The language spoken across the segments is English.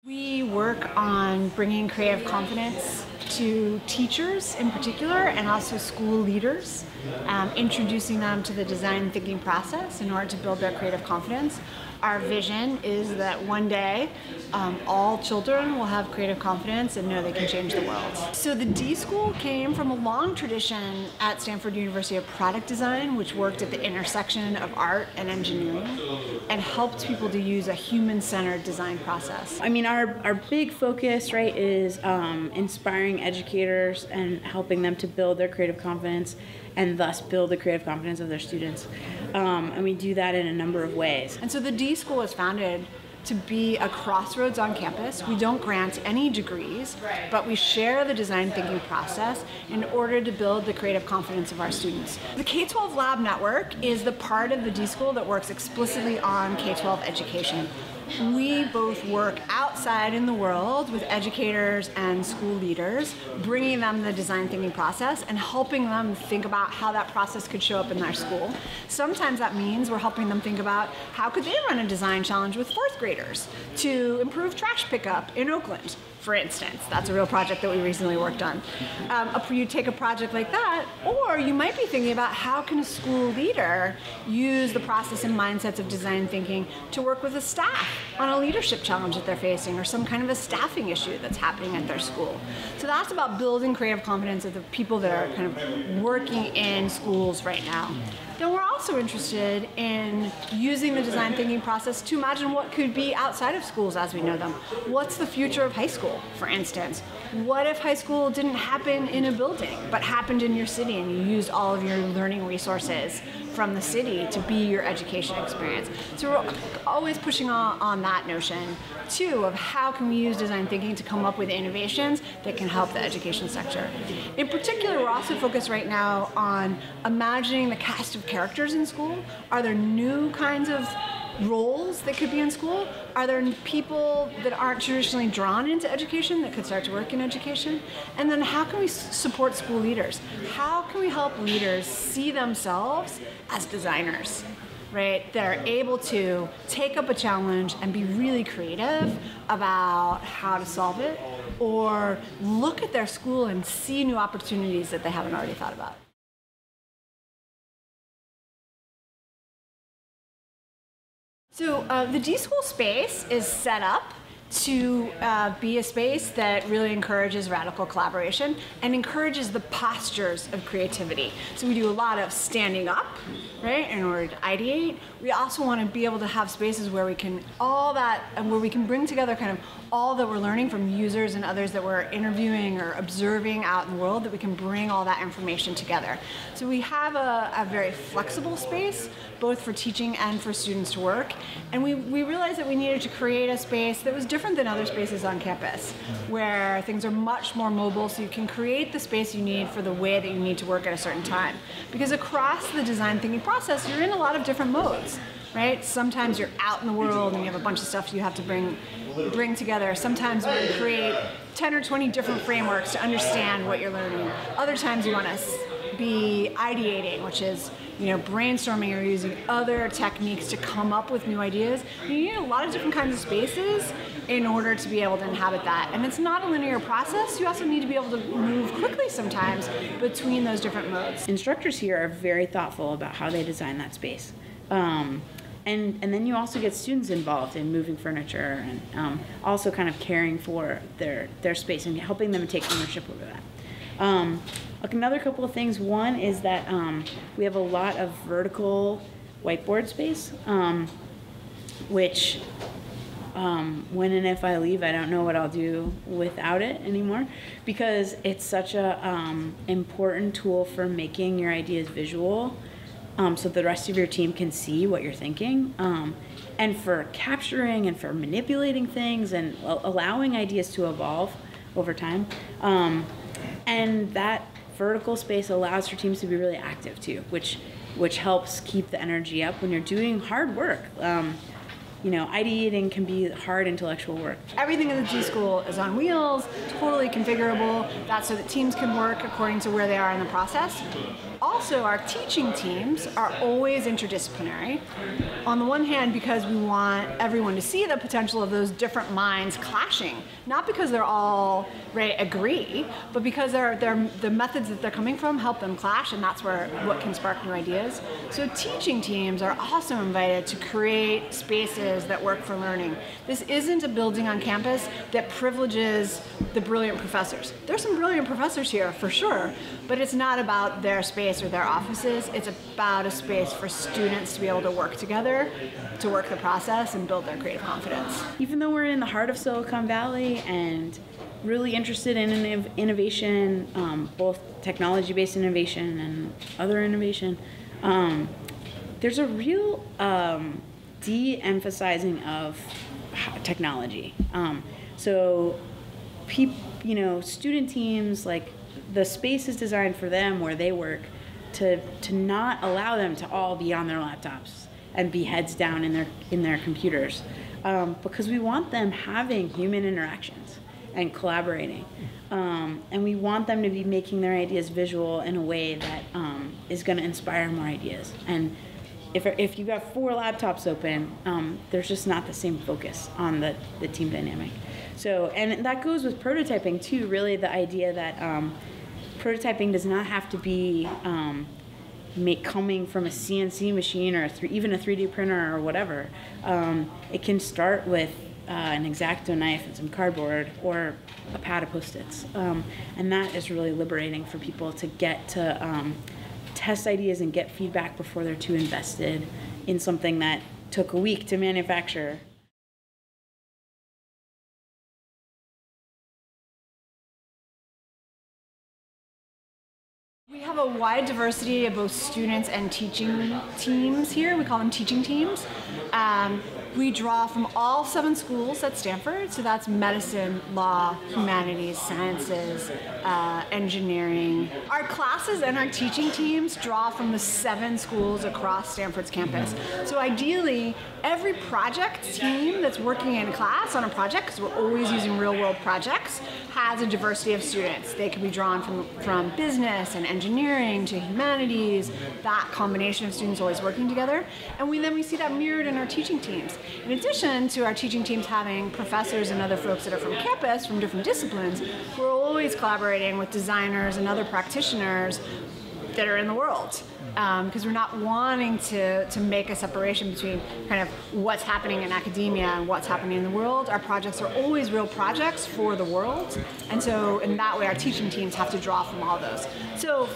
We work on bringing creative confidence to teachers in particular and also school leaders, introducing them to the design thinking process in order to build their creative confidence. Our vision is that one day all children will have creative confidence and know they can change the world. So the D.school came from a long tradition at Stanford University of product design, which worked at the intersection of art and engineering and helped people to use a human-centered design process. I mean, our big focus, right, is inspiring educators and helping them to build their creative confidence and thus build the creative confidence of their students. And we do that in a number of ways. And so the D.school was founded to be a crossroads on campus. We don't grant any degrees, but we share the design thinking process in order to build the creative confidence of our students. The K-12 Lab Network is the part of the D.school that works explicitly on K-12 education. We both work outside in the world with educators and school leaders, bringing them the design thinking process and helping them think about how that process could show up in their school. Sometimes that means we're helping them think about how could they run a design challenge with fourth graders to improve trash pickup in Oakland, for instance. That's a real project that we recently worked on. You take a project like that, or you might be thinking about how can a school leader use the process and mindsets of design thinking to work with the staff on a leadership challenge that they're facing or some kind of a staffing issue that's happening at their school. So that's about building creative confidence of the people that are kind of working in schools right now. Then we're also interested in using the design thinking process to imagine what could be outside of schools as we know them. What's the future of high school, for instance? What if high school didn't happen in a building, but happened in your city and you used all of your learning resources from the city to be your education experience? So we're always pushing on that notion, too, of how can we use design thinking to come up with innovations that can help the education sector. In particular, we're also focused right now on imagining the cast of characters in school. Are there new kinds of roles that could be in school? Are there people that aren't traditionally drawn into education that could start to work in education? And then how can we support school leaders? How can we help leaders see themselves as designers, right? That are able to take up a challenge and be really creative about how to solve it, or look at their school and see new opportunities that they haven't already thought about. So the D.school space is set up to be a space that really encourages radical collaboration and encourages the postures of creativity. So we do a lot of standing up, right, in order to ideate. We also want to be able to have spaces where we can where we can bring together kind of all that we're learning from users and others that we're interviewing or observing out in the world, that we can bring all that information together. So we have a very flexible space, both for teaching and for students to work. And we realized that we needed to create a space that was different than other spaces on campus, where things are much more mobile, so you can create the space you need for the way that you need to work at a certain time. Because across the design thinking process, you're in a lot of different modes, right? Sometimes you're out in the world and you have a bunch of stuff you have to bring together. Sometimes you want to create 10 or 20 different frameworks to understand what you're learning. Other times you want to be ideating, which is brainstorming or using other techniques to come up with new ideas. You need a lot of different kinds of spaces in order to be able to inhabit that. And it's not a linear process. You also need to be able to move quickly sometimes between those different modes. Instructors here are very thoughtful about how they design that space. And then you also get students involved in moving furniture and also kind of caring for their space and helping them take ownership over that. Another couple of things. One is that we have a lot of vertical whiteboard space, which when and if I leave, I don't know what I'll do without it anymore, because it's such a important tool for making your ideas visual, so the rest of your team can see what you're thinking, and for capturing and for manipulating things and allowing ideas to evolve over time. And that vertical space allows for teams to be really active too, which helps keep the energy up when you're doing hard work. Ideating can be hard intellectual work. Everything in the D.school is on wheels, totally configurable. That's so that teams can work according to where they are in the process. Also, our teaching teams are always interdisciplinary. On the one hand, because we want everyone to see the potential of those different minds clashing, not because they're all agree, but because the methods that they're coming from help them clash, and that's what can spark new ideas. So teaching teams are also invited to create spaces that work for learning. This isn't a building on campus that privileges the brilliant professors. There's some brilliant professors here for sure, but it's not about their space or their offices. It's about a space for students to be able to work together, to work the process and build their creative confidence. Even though we're in the heart of Silicon Valley and really interested in innovation, both technology-based innovation and other innovation, there's a real de-emphasizing of technology. So, student teams, like, the space is designed for them where they work to not allow them to all be on their laptops and be heads down in their computers, because we want them having human interactions and collaborating, and we want them to be making their ideas visual in a way that is going to inspire more ideas. And if you have 4 laptops open, there's just not the same focus on the team dynamic. So, and that goes with prototyping too, really, the idea that prototyping does not have to be coming from a CNC machine or even a 3D printer or whatever. It can start with an X-Acto knife and some cardboard or a pad of Post-its. And that is really liberating for people to get to test ideas and get feedback before they're too invested in something that took a week to manufacture. We have a wide diversity of both students and teaching teams here. We call them teaching teams. We draw from all 7 schools at Stanford, so that's medicine, law, humanities, sciences, engineering. Our classes and our teaching teams draw from the 7 schools across Stanford's campus. So ideally, every project team that's working in class on a project, because we're always using real-world projects, has a diversity of students. They can be drawn from business and engineering to humanities, that combination of students always working together. And then we see that mirrored in our teaching teams. In addition to our teaching teams having professors and other folks that are from campus, from different disciplines, we're always collaborating with designers and other practitioners that are in the world. Because we're not wanting to make a separation between kind of what's happening in academia and what's happening in the world. Our projects are always real projects for the world, and so in that way our teaching teams have to draw from all those. So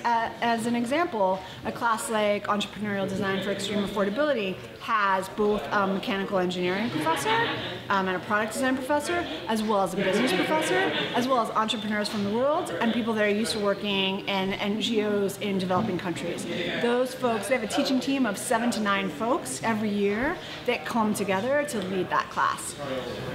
as an example, a class like Entrepreneurial Design for Extreme Affordability has both a mechanical engineering professor and a product design professor, as well as a business professor, as well as entrepreneurs from the world and people that are used to working in NGOs in developing countries. Those folks, they have a teaching team of 7 to 9 folks every year that come together to lead that class.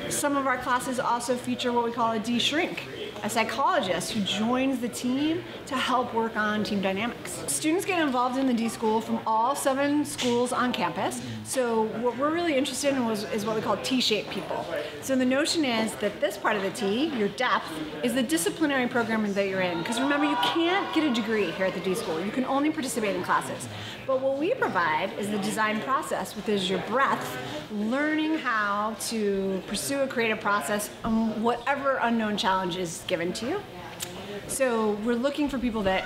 Some of our classes also feature what we call a D-shrink, a psychologist who joins the team to help work on team dynamics. Students get involved in the D.school from all 7 schools on campus. So what we're really interested in is what we call T-shaped people. So the notion is that this part of the T, your depth, is the disciplinary program that you're in. Because remember, you can't get a degree here at the D.school. You can only participate in classes. But what we provide is the design process, which is your breadth, learning how to pursue a creative process on whatever unknown challenge is given to you. So we're looking for people that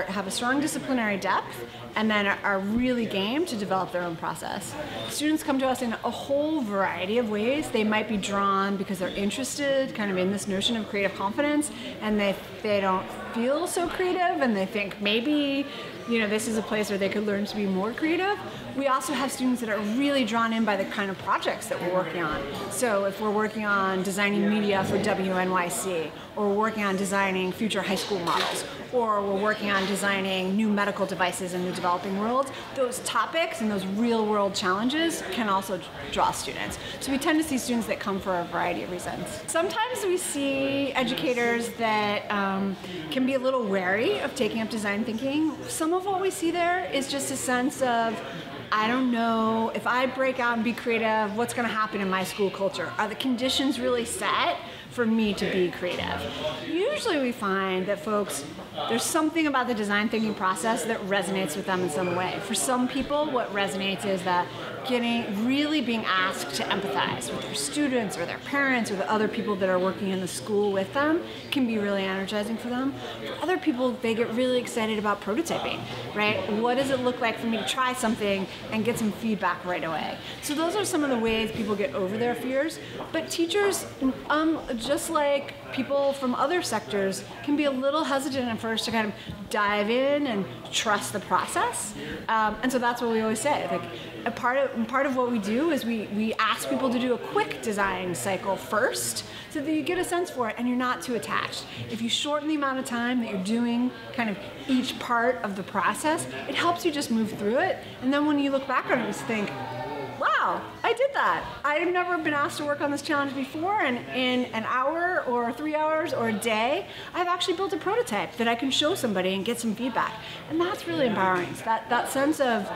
have a strong disciplinary depth and then are really game to develop their own process. Students come to us in a whole variety of ways. They might be drawn because they're interested kind of in this notion of creative confidence, and they don't feel so creative and they think maybe this is a place where they could learn to be more creative. We also have students that are really drawn in by the kind of projects that we're working on. So if we're working on designing media for WNYC, or we're working on designing future high school models, or we're working on designing new medical devices in the developing world, those topics and those real world challenges can also draw students. So we tend to see students that come for a variety of reasons. Sometimes we see educators that can be a little wary of taking up design thinking. Some of what we see there is just a sense of, I don't know, if I break out and be creative, what's going to happen in my school culture? Are the conditions really set for me to be creative? Usually we find that folks, there's something about the design thinking process that resonates with them in some way. For some people, what resonates is that really being asked to empathize with their students or their parents or the other people that are working in the school with them can be really energizing for them. For other people, they get really excited about prototyping, right? What does it look like for me to try something and get some feedback right away? So those are some of the ways people get over their fears. But teachers, just like people from other sectors, can be a little hesitant at first to kind of dive in and trust the process. And so that's what we always say. Like, a part of what we do is we ask people to do a quick design cycle first so that you get a sense for it and you're not too attached. If you shorten the amount of time that you're doing kind of each part of the process, it helps you just move through it. And then when you look back on it, you just think, wow, I did that. I've never been asked to work on this challenge before, and in an hour or 3 hours or a day, I've actually built a prototype that I can show somebody and get some feedback. And that's really empowering. So that sense of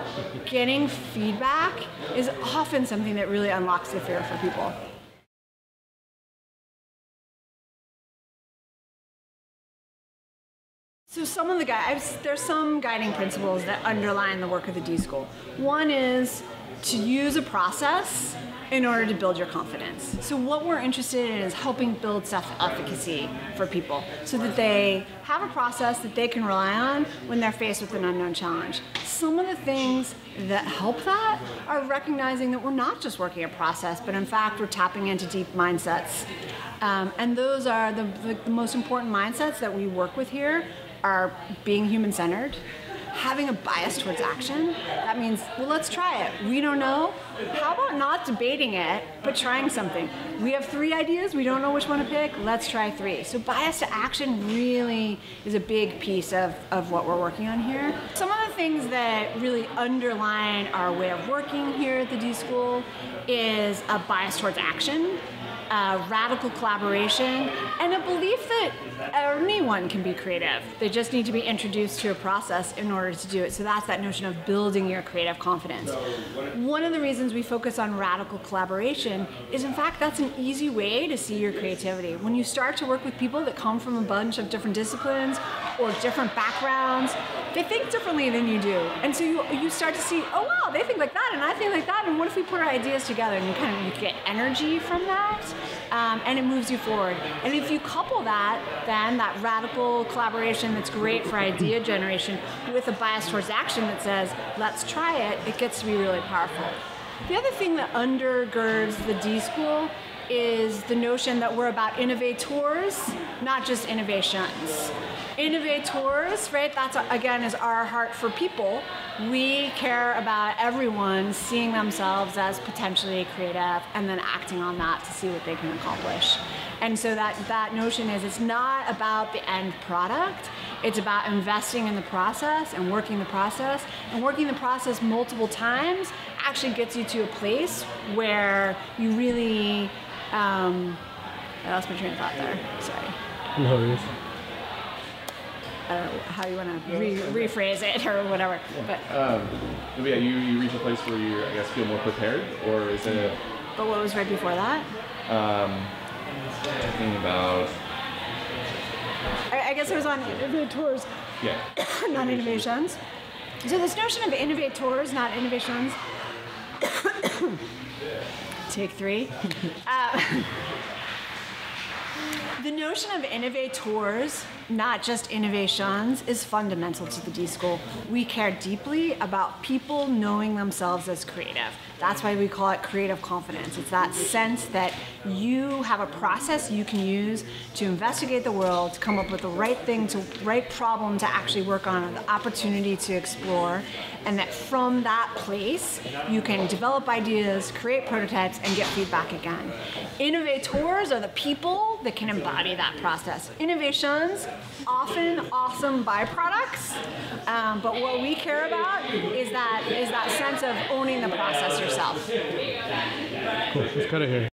getting feedback is often something that really unlocks the fear for people. So there's some guiding principles that underline the work of the D.school. One is to use a process in order to build your confidence. So what we're interested in is helping build self-efficacy for people so that they have a process that they can rely on when they're faced with an unknown challenge. Some of the things that help that are recognizing that we're not just working a process, but in fact we're tapping into deep mindsets. And those are the most important mindsets that we work with here are being human-centered, having a bias towards action. That means, well, let's try it. We don't know. How about not debating it, but trying something? We have 3 ideas. We don't know which one to pick. Let's try 3. So bias to action really is a big piece of what we're working on here. Some of the things that really underline our way of working here at the D.school is a bias towards action, radical collaboration, and a belief that anyone can be creative. They just need to be introduced to a process in order to do it. So that's that notion of building your creative confidence. One of the reasons we focus on radical collaboration is, in fact, that's an easy way to see your creativity. When you start to work with people that come from a bunch of different disciplines or different backgrounds, they think differently than you do. And so you start to see, oh wow, they think like that and I think like that, and what if we put our ideas together? And you get energy from that, and it moves you forward. And if you couple that, then that radical collaboration that's great for idea generation with a bias towards action that says, let's try it, it gets to be really powerful. The other thing that undergirds the D.school is the notion that we're about innovators, not just innovations. Innovators, right, that's again is our heart for people. We care about everyone seeing themselves as potentially creative and then acting on that to see what they can accomplish. And so that notion is, it's not about the end product, it's about investing in the process and working the process. And working the process multiple times actually gets you to a place where you really, I lost my train of thought there, sorry. No worries. I don't know how you want to rephrase it or whatever. But yeah, you reach a place where you, I guess, feel more prepared, or is it a... But what was right before that? Talking about... I guess it was on innovators, Yeah. not innovations. So this notion of innovators, not innovations. Take 3. The notion of innovators, not just innovations, is fundamental to the D.school. We care deeply about people knowing themselves as creative. That's why we call it creative confidence. It's that sense that you have a process you can use to investigate the world, to come up with the right thing, right problem to actually work on, the opportunity to explore, and that from that place, you can develop ideas, create prototypes, and get feedback again. Innovators are the people that can embody that process. Innovations, often awesome byproducts, but what we care about is that sense of owning the process yourself. Cool, let's cut it here.